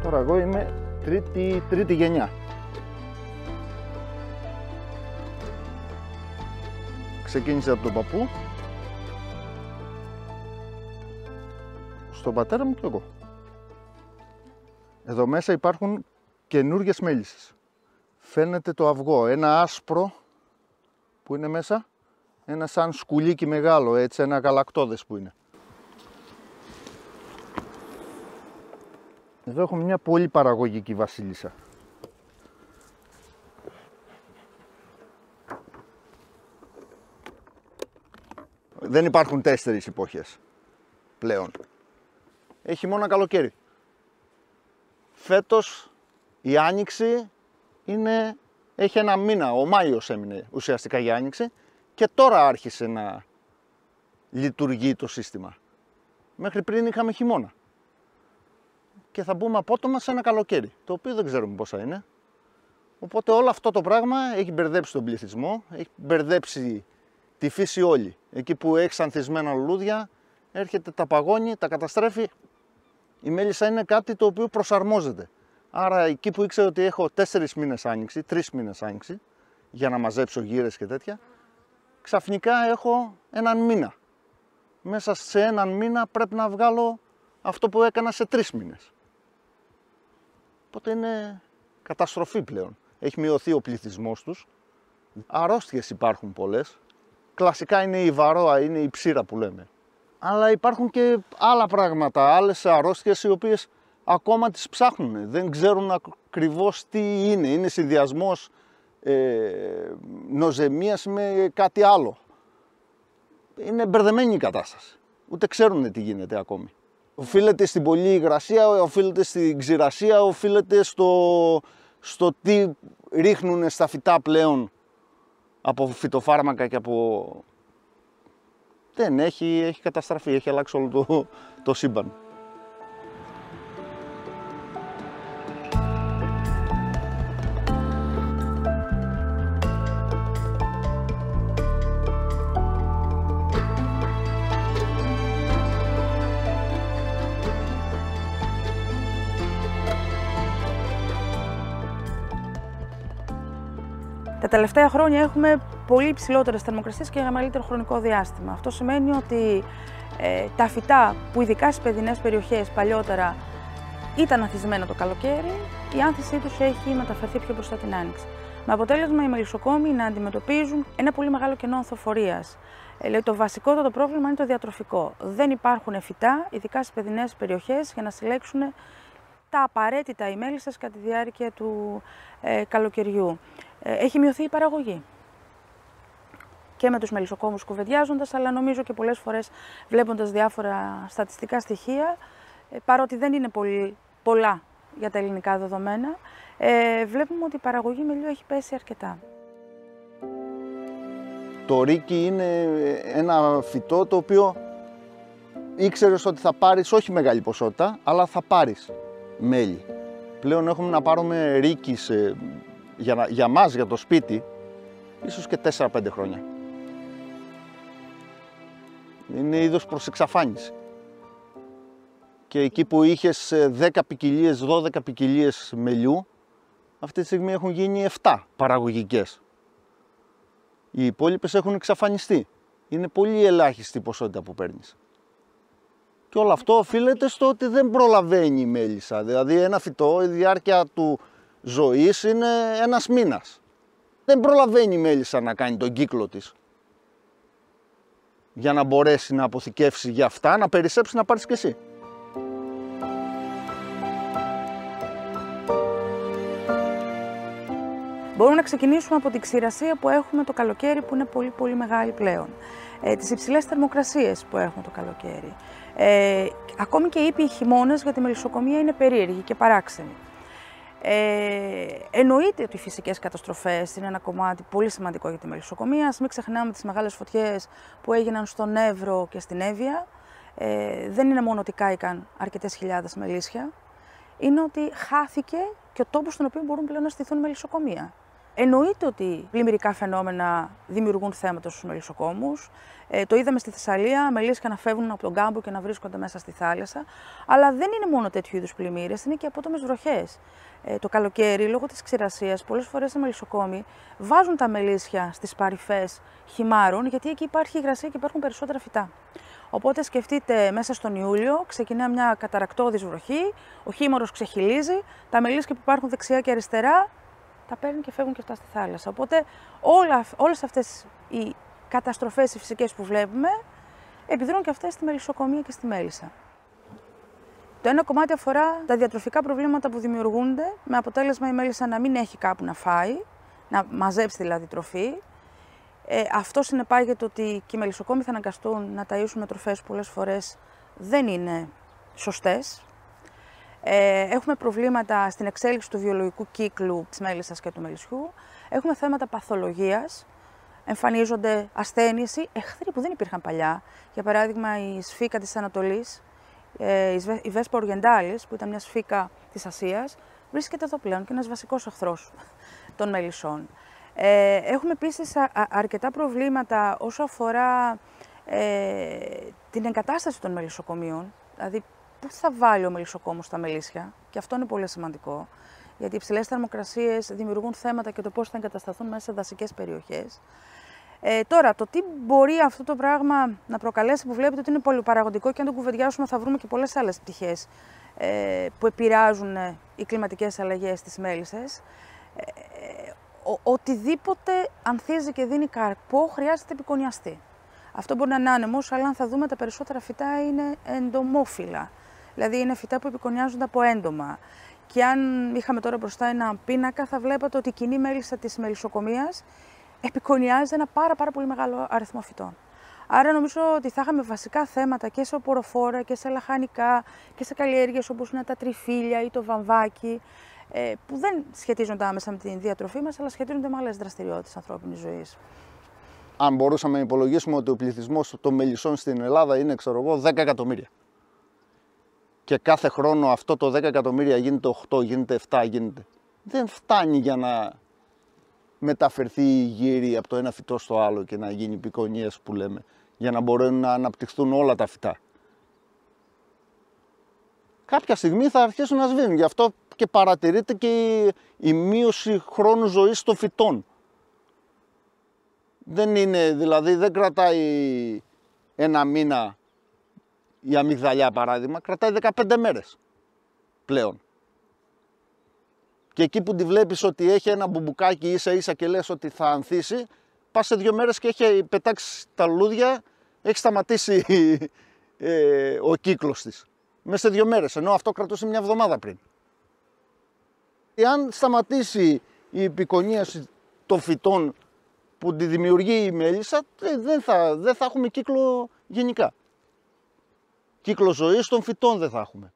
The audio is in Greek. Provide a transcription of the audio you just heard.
Τώρα εγώ είμαι τρίτη γενιά. Ξεκίνησε από τον παππού, στον πατέρα μου και εγώ. Εδώ μέσα υπάρχουν καινούργιες μέλισσες. Φαίνεται το αυγό, ένα άσπρο που είναι μέσα, ένα σαν σκουλίκι μεγάλο, έτσι, ένα γαλακτώδες που είναι. Εδώ έχουμε μια πολύ παραγωγική βασίλισσα. Δεν υπάρχουν 4 εποχές πλέον. Έχει μόνο καλοκαίρι. Φέτος η Άνοιξη έχει ένα μήνα, ο Μάιος έμεινε ουσιαστικά για Άνοιξη και τώρα άρχισε να λειτουργεί το σύστημα. Μέχρι πριν είχαμε χειμώνα. Και θα μπούμε απότομα σε ένα καλοκαίρι, το οποίο δεν ξέρουμε πόσα είναι. Οπότε όλο αυτό το πράγμα έχει μπερδέψει τον πληθυσμό, έχει μπερδέψει τη φύση όλη. Εκεί που έχει ανθισμένα λουλούδια, έρχεται, τα παγώνει, τα καταστρέφει. Η μέλισσα είναι κάτι το οποίο προσαρμόζεται. Άρα εκεί που ήξερα ότι έχω 4 μήνες άνοιξη, 3 μήνες άνοιξη, για να μαζέψω γύρες και τέτοια, ξαφνικά έχω έναν μήνα. Μέσα σε έναν μήνα πρέπει να βγάλω αυτό που έκανα σε 3 μήνες. Οπότε είναι καταστροφή πλέον. Έχει μειωθεί ο πληθυσμός τους. Αρρώστιες υπάρχουν πολλές. Κλασικά είναι η βαρόα, είναι η ψήρα που λέμε. Αλλά υπάρχουν και άλλα πράγματα, άλλες αρρώστιες οι οποίες ακόμα τις ψάχνουν. Δεν ξέρουν ακριβώς τι είναι. Είναι συνδυασμός νοζεμίας με κάτι άλλο. Είναι μπερδεμένη η κατάσταση. Ούτε ξέρουν τι γίνεται ακόμη. Οφείλεται στην πολλή υγρασία, οφείλεται στην ξηρασία, οφείλεται στο τι ρίχνουν στα φυτά πλέον από φυτοφάρμακα και από... Δεν έχει καταστραφεί, έχει αλλάξει όλο το σύμπαν. Τα τελευταία χρόνια έχουμε πολύ υψηλότερες θερμοκρασίες και για μεγαλύτερο χρονικό διάστημα. Αυτό σημαίνει ότι τα φυτά που ειδικά στις παιδινές περιοχές παλιότερα ήταν ανθισμένα το καλοκαίρι, η άνθησή τους έχει μεταφερθεί πιο μπροστά την άνοιξη. Με αποτέλεσμα οι μελισσοκόμοι να αντιμετωπίζουν ένα πολύ μεγάλο κενό ανθοφορίας. Το βασικότερο πρόβλημα είναι το διατροφικό. Δεν υπάρχουν φυτά, ειδικά στις παιδινές περιοχές, για να συλλέξουν τα απαραίτητα οι μέλισσες κατά τη διάρκεια του καλοκαιριού. Έχει μειωθεί η παραγωγή. Και με τους μελισσοκόμους κουβεντιάζοντας, αλλά νομίζω και πολλές φορές βλέποντας διάφορα στατιστικά στοιχεία, παρότι δεν είναι πολλά για τα ελληνικά δεδομένα, βλέπουμε ότι η παραγωγή μελιού έχει πέσει αρκετά. Το ρίκι είναι ένα φυτό το οποίο ήξερες ότι θα πάρεις όχι μεγάλη ποσότητα, αλλά θα πάρεις μέλι. Πλέον έχουμε να πάρουμε ρίκι για μας, για το σπίτι, ίσως και 4-5 χρόνια. Είναι είδος προς εξαφάνιση. Και εκεί που είχες 10 ποικιλίες, 12 ποικιλίες μελιού, αυτή τη στιγμή έχουν γίνει 7 παραγωγικές. Οι υπόλοιπες έχουν εξαφανιστεί. Είναι πολύ ελάχιστη η ποσότητα που παίρνεις. Και όλο αυτό οφείλεται στο ότι δεν προλαβαίνει η μέλισσα. Δηλαδή ένα φυτό, η διάρκεια του ζωής είναι 1 μήνας. Δεν προλαβαίνει η μέλισσα να κάνει τον κύκλο της. Για να μπορέσει να αποθηκεύσει για αυτά, να περισσέψει, να πάρεις κι εσύ. Μπορούμε να ξεκινήσουμε από την ξηρασία που έχουμε το καλοκαίρι, που είναι πολύ μεγάλη πλέον. Τις υψηλές θερμοκρασίες που έχουμε το καλοκαίρι. Ακόμη και οι ήπιοι χειμώνες για τη μελισσοκομεία είναι περίεργοι και παράξενοι. Εννοείται ότι οι φυσικές καταστροφές είναι ένα κομμάτι πολύ σημαντικό για τη μελισσοκομεία. Ας μην ξεχνάμε τις μεγάλες φωτιές που έγιναν στον Εύρο και στην Εύβοια. Δεν είναι μόνο ότι κάηκαν αρκετές χιλιάδες μελίσια, είναι ότι χάθηκε και ο τόπος στον οποίο μπορούν πλέον να στηθούν μελισσοκομεία. Εννοείται ότι πλημμυρικά φαινόμενα δημιουργούν θέματα στους μελισσοκόμους. Το είδαμε στη Θεσσαλία, μελίσια να φεύγουν από τον κάμπο και να βρίσκονται μέσα στη θάλασσα. Αλλά δεν είναι μόνο τέτοιου είδους πλημμύρες, είναι και απότομες βροχές. Το καλοκαίρι, λόγω της ξηρασίας, πολλές φορές οι μελισσοκόμοι βάζουν τα μελίσια στις παρυφές χυμάρων, γιατί εκεί υπάρχει υγρασία και υπάρχουν περισσότερα φυτά. Οπότε σκεφτείτε, μέσα στον Ιούλιο ξεκινά μια καταρρακτώδης βροχή, ο χήμωρος ξεχυλίζει, τα μελίσια που υπάρχουν δεξιά και αριστερά τα παίρνουν και φεύγουν και αυτά στη θάλασσα. Οπότε όλες αυτές οι καταστροφές οι φυσικές που βλέπουμε επιδρούν και αυτές στη μελισσοκομεία και στη μέλισσα. Το ένα κομμάτι αφορά τα διατροφικά προβλήματα που δημιουργούνται, με αποτέλεσμα η μέλισσα να μην έχει κάπου να φάει, να μαζέψει δηλαδή τροφή. Αυτό συνεπάγεται ότι και οι μελισσοκόμοι θα αναγκαστούν να ταΐσουν με τροφές που πολλές φορές δεν είναι σωστές. Έχουμε προβλήματα στην εξέλιξη του βιολογικού κύκλου της μέλισσας και του μελισσιού. Έχουμε θέματα παθολογίας. Εμφανίζονται ασθένειες ή εχθροί που δεν υπήρχαν παλιά. Για παράδειγμα, η σφίκα της Ανατολής, η Βέσπα οριεντάλης, που ήταν μια σφίκα της Ασίας, βρίσκεται εδώ πλέον και είναι ένας βασικός εχθρός των μελισσών. Έχουμε επίσης αρκετά προβλήματα όσο αφορά την εγκατάσταση των μελισσοκομείων, δηλαδή πού θα βάλει ο μελισσοκόμος τα μελίσια, και αυτό είναι πολύ σημαντικό, γιατί οι υψηλές θερμοκρασίες δημιουργούν θέματα και το πώς θα εγκατασταθούν μέσα σε δασικές περιοχές. Τώρα, το τι μπορεί αυτό το πράγμα να προκαλέσει, που βλέπετε ότι είναι πολυπαραγωγικό και αν το κουβεντιάσουμε θα βρούμε και πολλές άλλες πτυχές που επηρεάζουν οι κλιματικές αλλαγές στις μέλισσες. Οτιδήποτε ανθίζει και δίνει καρπό χρειάζεται επικονιαστή. Αυτό μπορεί να είναι άνεμος, αλλά αν θα δούμε τα περισσότερα φυτά είναι εντομόφυλλα. Δηλαδή είναι φυτά που επικονιάζονται από έντομα. Και αν είχαμε τώρα μπροστά ένα πίνακα, θα βλέπατε ότι η κοινή μέλισσα της μελισσοκομείας επικονιάζει ένα πάρα πολύ μεγάλο αριθμό φυτών. Άρα νομίζω ότι θα είχαμε βασικά θέματα και σε οποροφόρα και σε λαχανικά και σε καλλιέργειες όπως είναι τα τριφύλια ή το βαμβάκι, που δεν σχετίζονται άμεσα με την διατροφή μας, αλλά σχετίζονται με άλλες δραστηριότητες της ανθρώπινης ζωής. Αν μπορούσαμε να υπολογίσουμε ότι ο πληθυσμός των μελισσών στην Ελλάδα είναι, 10 εκατομμύρια. Και κάθε χρόνο αυτό το 10 εκατομμύρια γίνεται 8, γίνεται 7, γίνεται. Δεν φτάνει για να μεταφερθεί η γύρι από το ένα φυτό στο άλλο και να γίνει πικονίες που λέμε, για να μπορούν να αναπτυχθούν όλα τα φυτά. Κάποια στιγμή θα αρχίσουν να σβήνουν. Γι' αυτό και παρατηρείται και η μείωση χρόνου ζωής των φυτών. Δεν είναι, δηλαδή δεν κρατάει ένα μήνα η αμυγδαλιά παράδειγμα, κρατάει 15 μέρες πλέον. Και εκεί που τη βλέπεις ότι έχει ένα μπουμπουκάκι ίσα και λες ότι θα ανθίσει, πας σε 2 μέρες και έχει πετάξει τα λουλούδια, έχει σταματήσει ο κύκλος της. Μέσα σε 2 μέρες, ενώ αυτό κρατούσε μια εβδομάδα πριν. Εάν σταματήσει η επικονίαση των φυτών που τη δημιουργεί η μέλισσα, δεν θα έχουμε κύκλο γενικά. Κύκλο ζωής των φυτών δεν θα έχουμε.